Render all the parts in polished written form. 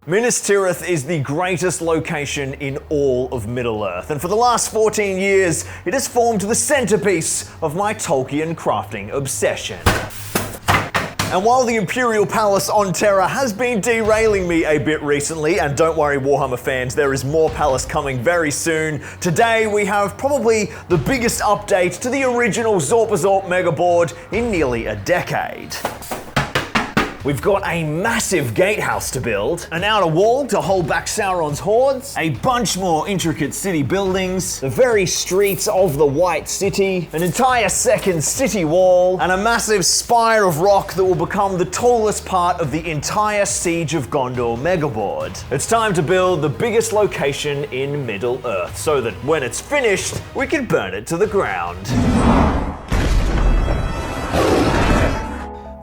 Minas Tirith is the greatest location in all of Middle-earth, and for the last 14 years, it has formed the centerpiece of my Tolkien crafting obsession. And while the Imperial Palace on Terra has been derailing me a bit recently, and don't worry Warhammer fans, there is more palace coming very soon, today we have probably the biggest update to the original Zorpazorp megaboard in nearly a decade. We've got a massive gatehouse to build, an outer wall to hold back Sauron's hordes, a bunch more intricate city buildings, the very streets of the White City, an entire second city wall, and a massive spire of rock that will become the tallest part of the entire Siege of Gondor megaboard. It's time to build the biggest location in Middle-earth, so that when it's finished, we can burn it to the ground.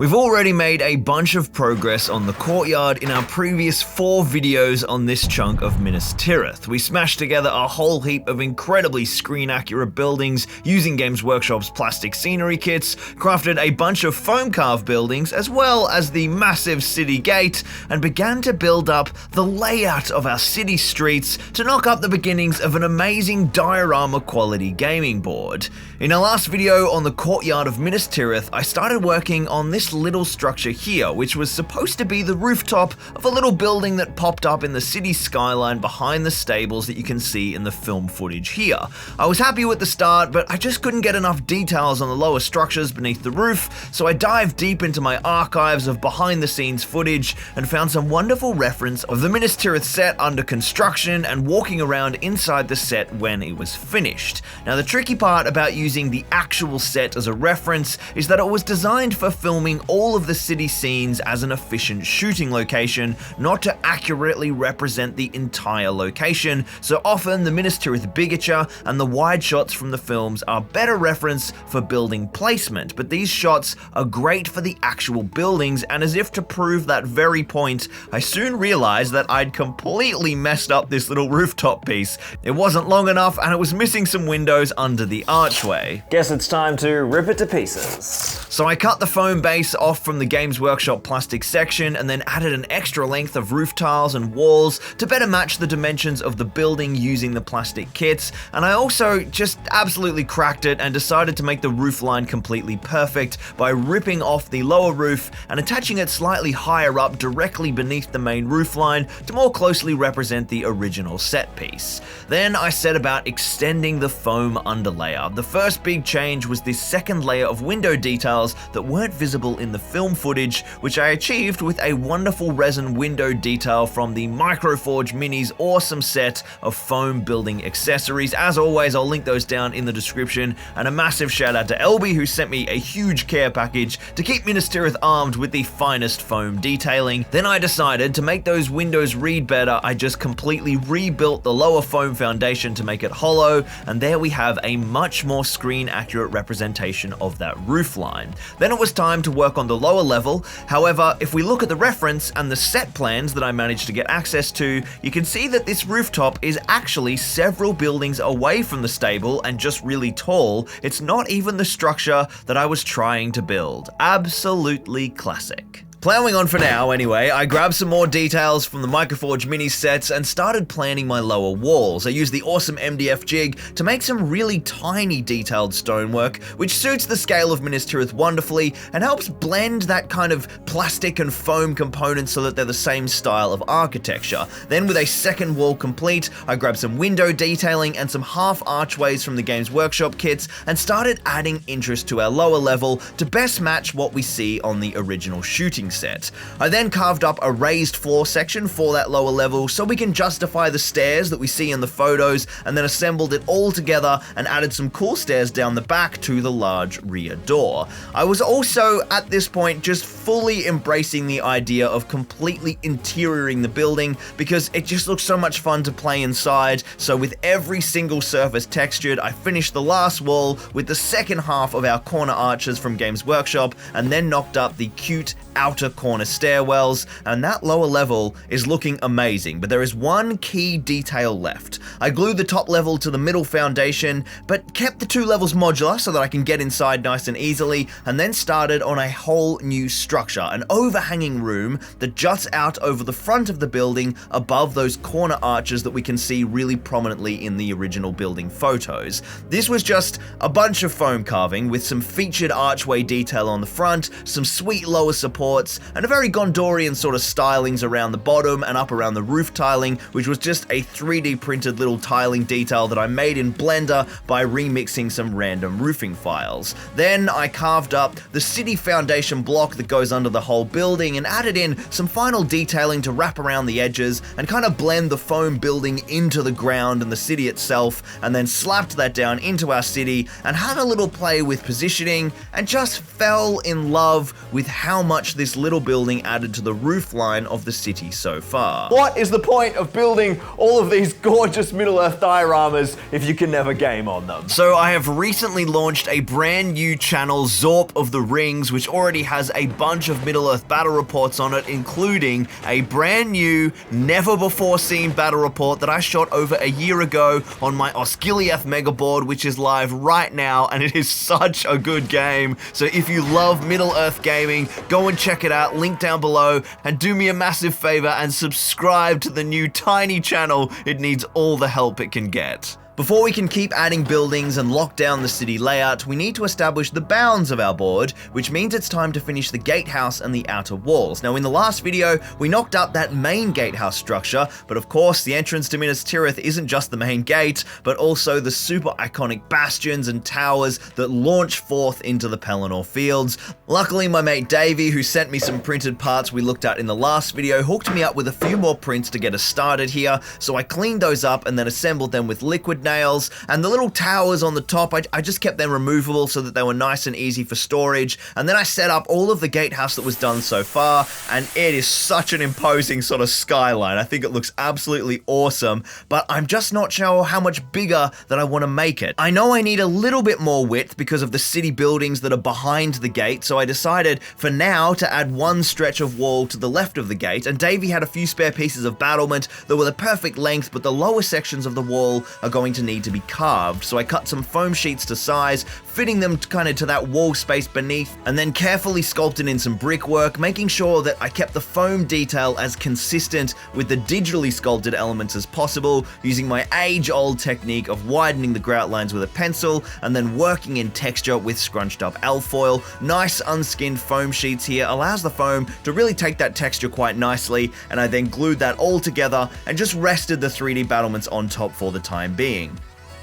We've already made a bunch of progress on the Courtyard in our previous 4 videos on this chunk of Minas Tirith. We smashed together a whole heap of incredibly screen-accurate buildings using Games Workshop's plastic scenery kits, crafted a bunch of foam-carved buildings as well as the massive city gate, and began to build up the layout of our city streets to knock up the beginnings of an amazing diorama quality gaming board. In our last video on the Courtyard of Minas Tirith, I started working on this little structure here, which was supposed to be the rooftop of a little building that popped up in the city skyline behind the stables that you can see in the film footage here. I was happy with the start, but I just couldn't get enough details on the lower structures beneath the roof, so I dived deep into my archives of behind the scenes footage and found some wonderful reference of the Minas Tirith set under construction and walking around inside the set when it was finished. Now the tricky part about using the actual set as a reference is that it was designed for filming all of the city scenes as an efficient shooting location, not to accurately represent the entire location, so often the Minas Tirith bigature and the wide shots from the films are better reference for building placement, but these shots are great for the actual buildings, and as if to prove that very point, I soon realized that I'd completely messed up this little rooftop piece. It wasn't long enough and it was missing some windows under the archway. Guess it's time to rip it to pieces. So I cut the foam base off from the Games Workshop plastic section and then added an extra length of roof tiles and walls to better match the dimensions of the building using the plastic kits, and I also just absolutely cracked it and decided to make the roof line completely perfect by ripping off the lower roof and attaching it slightly higher up directly beneath the main roof line to more closely represent the original set piece. Then I set about extending the foam underlayer. The first big change was this second layer of window details that weren't visible in the film footage, which I achieved with a wonderful resin window detail from the Microforge Mini's awesome set of foam building accessories. As always, I'll link those down in the description, and a massive shout out to Alby who sent me a huge care package to keep Minas Tirith armed with the finest foam detailing. Then I decided to make those windows read better. I just completely rebuilt the lower foam foundation to make it hollow, and there we have a much more screen accurate representation of that roof line. Then it was time to work on the lower level. However, if we look at the reference and the set plans that I managed to get access to, you can see that this rooftop is actually several buildings away from the stable and just really tall. It's not even the structure that I was trying to build. Absolutely classic. Plowing on for now anyway, I grabbed some more details from the Microforge Mini sets and started planning my lower walls. I used the awesome MDF jig to make some really tiny detailed stonework, which suits the scale of Minas Tirith wonderfully and helps blend that kind of plastic and foam components so that they're the same style of architecture. Then with a second wall complete, I grabbed some window detailing and some half archways from the Games Workshop kits and started adding interest to our lower level to best match what we see on the original shooting set. I then carved up a raised floor section for that lower level so we can justify the stairs that we see in the photos, and then assembled it all together and added some cool stairs down the back to the large rear door. I was also at this point just fully embracing the idea of completely interioring the building because it just looks so much fun to play inside. So with every single surface textured, I finished the last wall with the second half of our corner arches from Games Workshop and then knocked up the cute outer corner stairwells, and that lower level is looking amazing, but there is one key detail left. I glued the top level to the middle foundation, but kept the 2 levels modular so that I can get inside nice and easily, and then started on a whole new structure structure, an overhanging room that juts out over the front of the building above those corner arches that we can see really prominently in the original building photos. This was just a bunch of foam carving with some featured archway detail on the front, some sweet lower supports, and a very Gondorian sort of stylings around the bottom and up around the roof tiling, which was just a 3D printed little tiling detail that I made in Blender by remixing some random roofing files. Then I carved up the city foundation block that goes under the whole building and added in some final detailing to wrap around the edges and kind of blend the foam building into the ground and the city itself, and then slapped that down into our city and had a little play with positioning and just fell in love with how much this little building added to the roof line of the city so far. What is the point of building all of these gorgeous Middle-earth dioramas if you can never game on them? So I have recently launched a brand new channel, Zorp of the Rings, which already has a bunch of Middle-earth battle reports on it, including a brand new, never-before-seen battle report that I shot over a year ago on my Osgiliath megaboard, which is live right now, and it is such a good game. So if you love Middle-earth gaming, go and check it out, link down below, and do me a massive favor and subscribe to the new tiny channel. It needs all the help it can get. Before we can keep adding buildings and lock down the city layout, we need to establish the bounds of our board, which means it's time to finish the gatehouse and the outer walls. Now, in the last video, we knocked up that main gatehouse structure, but of course, the entrance to Minas Tirith isn't just the main gate, but also the super iconic bastions and towers that launch forth into the Pelennor fields. Luckily, my mate Davey, who sent me some printed parts we looked at in the last video, hooked me up with a few more prints to get us started here, so I cleaned those up and then assembled them with liquid nails, and the little towers on the top, I just kept them removable so that they were nice and easy for storage. And then I set up all of the gatehouse that was done so far, and it is such an imposing sort of skyline. I think it looks absolutely awesome, but I'm just not sure how much bigger that I want to make it. I know I need a little bit more width because of the city buildings that are behind the gate, so I decided for now to add one stretch of wall to the left of the gate, and Davey had a few spare pieces of battlement that were the perfect length, but the lower sections of the wall are going to need to be carved. So I cut some foam sheets to size, fitting them kind of to that wall space beneath, and then carefully sculpted in some brickwork, making sure that I kept the foam detail as consistent with the digitally sculpted elements as possible, using my age-old technique of widening the grout lines with a pencil and then working in texture with scrunched up alfoil. Nice unskinned foam sheets here allows the foam to really take that texture quite nicely, and I then glued that all together and just rested the 3D battlements on top for the time being.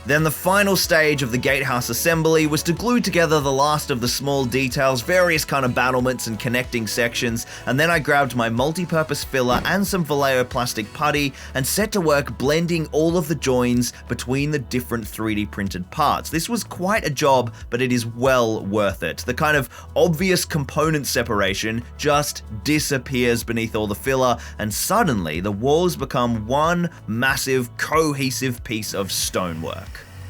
Then the final stage of the gatehouse assembly was to glue together the last of the small details, various kind of battlements and connecting sections, and then I grabbed my multi-purpose filler and some Vallejo plastic putty and set to work blending all of the joins between the different 3D printed parts. This was quite a job, but it is well worth it. The kind of obvious component separation just disappears beneath all the filler, and suddenly the walls become one massive cohesive piece of stonework.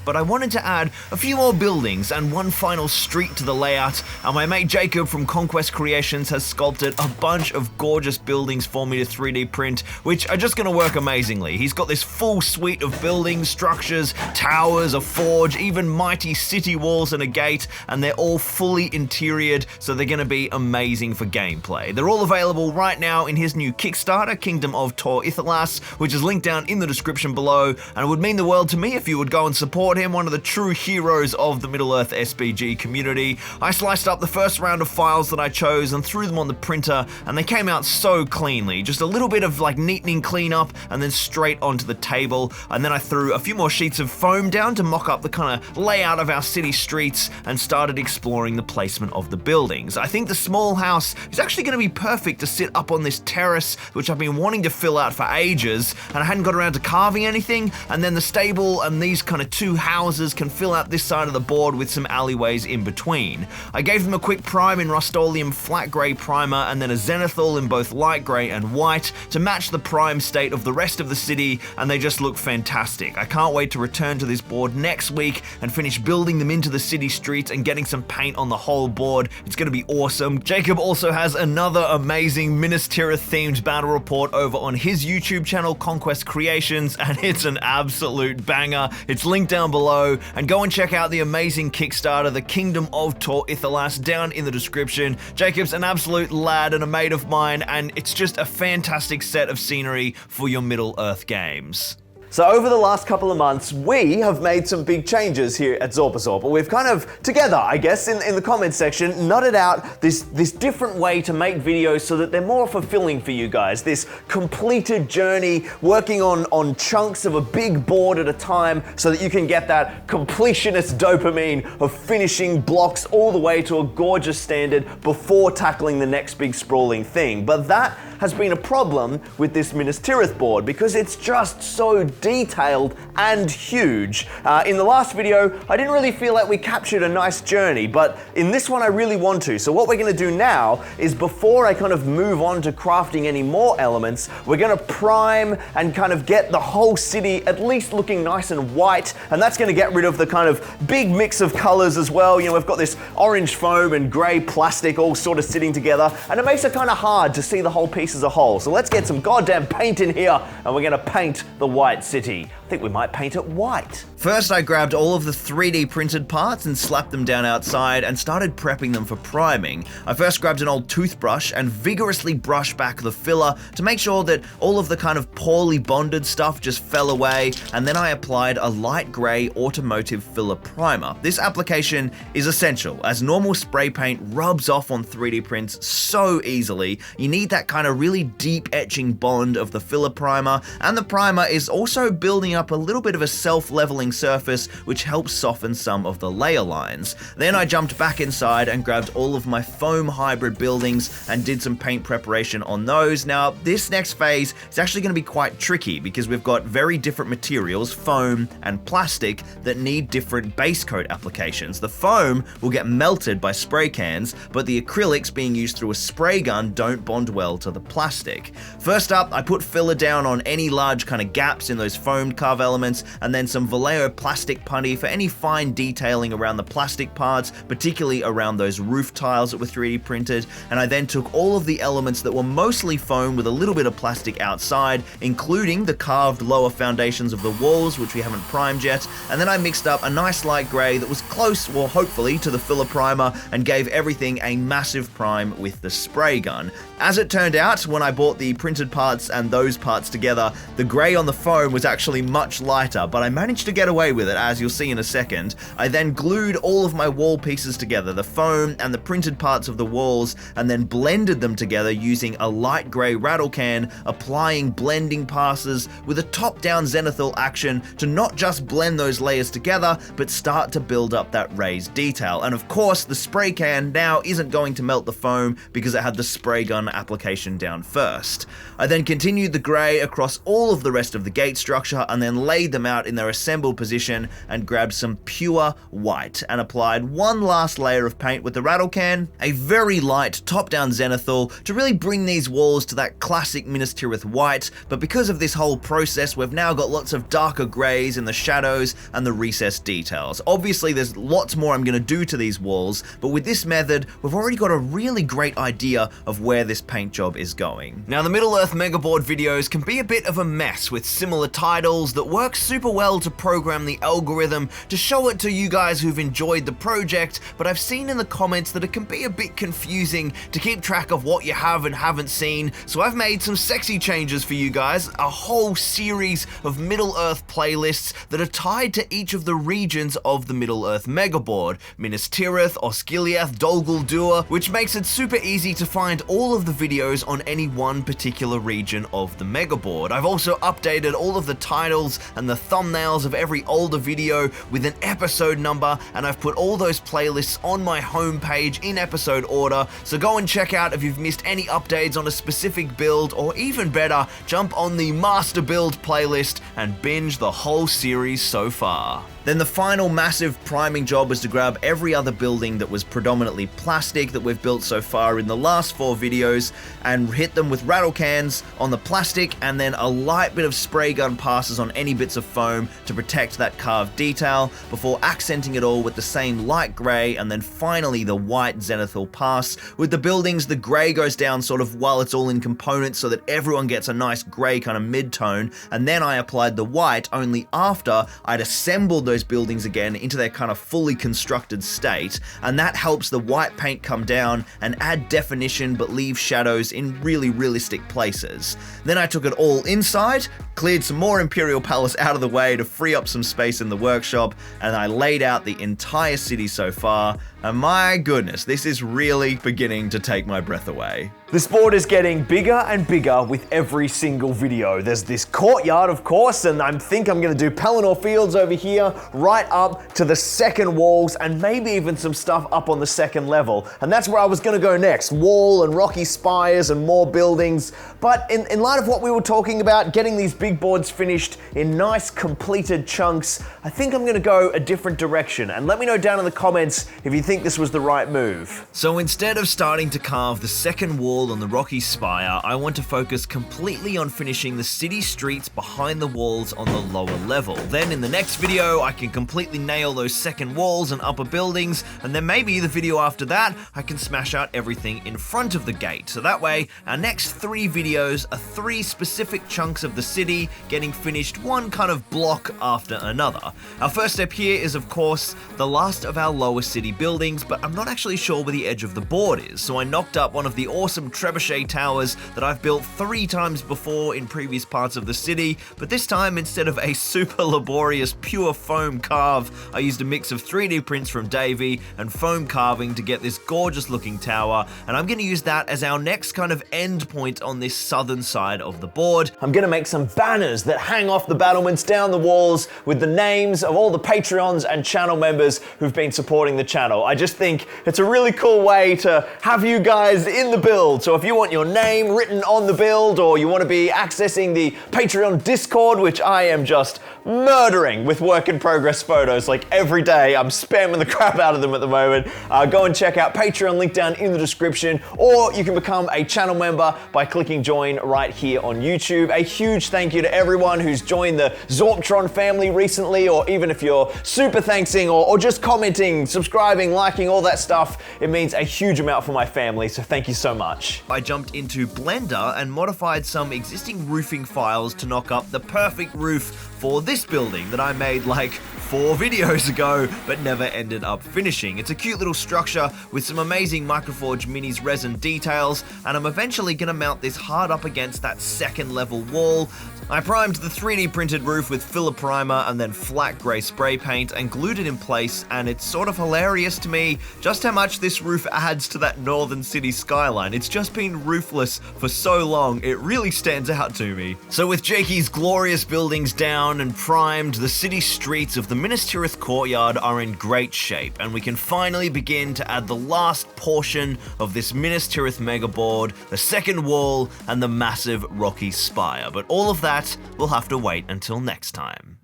But I wanted to add a few more buildings and one final street to the layout, and my mate Jacob from Conquest Creations has sculpted a bunch of gorgeous buildings for me to 3D print, which are just going to work amazingly. He's got this full suite of buildings, structures, towers, a forge, even mighty city walls and a gate, and they're all fully interioured, so they're going to be amazing for gameplay. They're all available right now in his new Kickstarter, Kingdom of Tor Ithelas, which is linked down in the description below, and it would mean the world to me if you would go and support him, one of the true heroes of the Middle-earth SBG community. I sliced up the first round of files that I chose and threw them on the printer, and they came out so cleanly. Just a little bit of like neatening cleanup and then straight onto the table, and then I threw a few more sheets of foam down to mock up the kind of layout of our city streets and started exploring the placement of the buildings. I think the small house is actually going to be perfect to sit up on this terrace, which I've been wanting to fill out for ages, and I hadn't got around to carving anything, and then the stable and these kind of two houses can fill out this side of the board with some alleyways in between. I gave them a quick prime in Rust-Oleum flat grey primer and then a zenithal in both light grey and white to match the prime state of the rest of the city, and they just look fantastic. I can't wait to return to this board next week and finish building them into the city streets and getting some paint on the whole board. It's going to be awesome. Jacob also has another amazing Minas Tirith themed battle report over on his YouTube channel, Conquest Creations, and it's an absolute banger. It's linked down below, and go and check out the amazing Kickstarter, The Kingdom of Tor Ithelas, down in the description. Jacob's an absolute lad and a mate of mine, and it's just a fantastic set of scenery for your Middle-earth games. So over the last couple of months, we have made some big changes here at Zorpazorp. We've kind of, together, I guess, in the comments section, nutted out this different way to make videos so that they're more fulfilling for you guys. This completed journey, working on chunks of a big board at a time so that you can get that completionist dopamine of finishing blocks all the way to a gorgeous standard before tackling the next big sprawling thing. But that has been a problem with this Minas Tirith board because it's just so detailed and huge. In the last video, I didn't really feel like we captured a nice journey, but in this one I really want to. So what we're going to do now is, before I kind of move on to crafting any more elements, we're going to prime and kind of get the whole city at least looking nice and white, and that's going to get rid of the kind of big mix of colors as well. You know, we've got this orange foam and gray plastic all sort of sitting together, and it makes it kind of hard to see the whole piece as a whole. So let's get some goddamn paint in here, and we're going to paint the white city. I think we might paint it white. First, I grabbed all of the 3D printed parts and slapped them down outside and started prepping them for priming. I first grabbed an old toothbrush and vigorously brushed back the filler to make sure that all of the kind of poorly bonded stuff just fell away, and then I applied a light grey automotive filler primer. This application is essential as normal spray paint rubs off on 3D prints so easily. You need that kind of really deep etching bond of the filler primer, and the primer is also building up a little bit of a self-leveling surface which helps soften some of the layer lines. Then I jumped back inside and grabbed all of my foam hybrid buildings and did some paint preparation on those. Now this next phase is actually going to be quite tricky because we've got very different materials, foam and plastic, that need different base coat applications. The foam will get melted by spray cans, but the acrylics being used through a spray gun don't bond well to the plastic. First up, I put filler down on any large kind of gaps in those foamed carve elements, and then some Vallejo plastic putty for any fine detailing around the plastic parts, particularly around those roof tiles that were 3D printed. And I then took all of the elements that were mostly foam with a little bit of plastic outside, including the carved lower foundations of the walls, which we haven't primed yet, and then I mixed up a nice light grey that was close, well hopefully, to the filler primer, and gave everything a massive prime with the spray gun. As it turned out, when I bought the printed parts and those parts together, the grey on the foam was actually much lighter, but I managed to get away with it, as you'll see in a second. I then glued all of my wall pieces together, the foam and the printed parts of the walls, and then blended them together using a light grey rattle can, applying blending passes with a top-down zenithal action to not just blend those layers together, but start to build up that raised detail. And of course, the spray can now isn't going to melt the foam because it had the spray gun application down first. I then continued the grey across all of the rest of the gate structure and then laid them out in their assembled position and grabbed some pure white and applied one last layer of paint with the rattle can, a very light top-down zenithal, to really bring these walls to that classic Minas Tirith white. But because of this whole process, we've now got lots of darker greys in the shadows and the recessed details. Obviously there's lots more I'm going to do to these walls, but with this method we've already got a really great idea of where this paint job is going. Now the Middle-earth Megaboard videos can be a bit of a mess with similar titles that work super well to program the algorithm to show it to you guys who've enjoyed the project, but I've seen in the comments that it can be a bit confusing to keep track of what you have and haven't seen, so I've made some sexy changes for you guys, a whole series of Middle-earth playlists that are tied to each of the regions of the Middle-earth Megaboard, Minas Tirith, Osgiliath, Dol Guldur, which makes it super easy to find all of the videos on any one particular region of the Megaboard. I've also updated all of the titles and the thumbnails of every older video with an episode number, and I've put all those playlists on my homepage in episode order, so go and check out if you've missed any updates on a specific build, or even better, jump on the master build playlist and binge the whole series so far. Then the final massive priming job was to grab every other building that was predominantly plastic that we've built so far in the last 4 videos and hit them with rattle cans on the plastic, and then a light bit of spray gun passes on any bits of foam to protect that carved detail before accenting it all with the same light grey, and then finally the white zenithal pass. With the buildings, the grey goes down sort of while it's all in components so that everyone gets a nice grey kind of mid-tone, and then I applied the white only after I'd assembled those those buildings again into their kind of fully constructed state, and that helps the white paint come down and add definition but leave shadows in really realistic places. Then I took it all inside, cleared some more Imperial Palace out of the way to free up some space in the workshop, and I laid out the entire city so far, and my goodness, this is really beginning to take my breath away. This board is getting bigger and bigger with every single video. There's this courtyard, of course, and I think I'm gonna do Pelennor Fields over here, right up to the second walls, and maybe even some stuff up on the second level. And that's where I was gonna go next, wall and rocky spires and more buildings. But in light of what we were talking about, getting these big boards finished in nice completed chunks, I think I'm gonna go a different direction. And let me know down in the comments if you think this was the right move. So instead of starting to carve the second wall on the rocky spire, I want to focus completely on finishing the city streets behind the walls on the lower level. Then in the next video, I can completely nail those second walls and upper buildings, and then maybe the video after that, I can smash out everything in front of the gate. So that way, our next 3 videos are 3 specific chunks of the city getting finished one kind of block after another. Our first step here is, of course, the last of our lower city buildings, but I'm not actually sure where the edge of the board is, so I knocked up one of the awesome trebuchet towers that I've built 3 times before in previous parts of the city, but this time instead of a super laborious pure foam carve, I used a mix of 3D prints from Davey and foam carving to get this gorgeous looking tower, and I'm going to use that as our next kind of end point on this southern side of the board. I'm gonna make some banners that hang off the battlements down the walls with the names of all the Patreons and channel members who've been supporting the channel. I just think it's a really cool way to have you guys in the build. So if you want your name written on the build, or you want to be accessing the Patreon Discord, which I am just murdering with work in progress photos like every day, I'm spamming the crap out of them at the moment, go and check out Patreon, link down in the description, or you can become a channel member by clicking join right here on YouTube. A huge thank you to everyone who's joined the Zorptron family recently, or even if you're super thanksing or just commenting, subscribing, liking, all that stuff, it means a huge amount for my family, so thank you so much. I jumped into Blender and modified some existing roofing files to knock up the perfect roof for this building that I made like 4 videos ago, but never ended up finishing. It's a cute little structure with some amazing Microforge Minis resin details, and I'm eventually gonna mount this hard up against that second level wall. I primed the 3D printed roof with filler primer and then flat grey spray paint and glued it in place, and it's sort of hilarious to me just how much this roof adds to that northern city skyline. It's just been roofless for so long, it really stands out to me. So with Jakey's glorious buildings down and primed, the city streets of the Minas Tirith Courtyard are in great shape, and we can finally begin to add the last portion of this Minas Tirith mega board, the second wall, and the massive rocky spire. But all of that will have to wait until next time.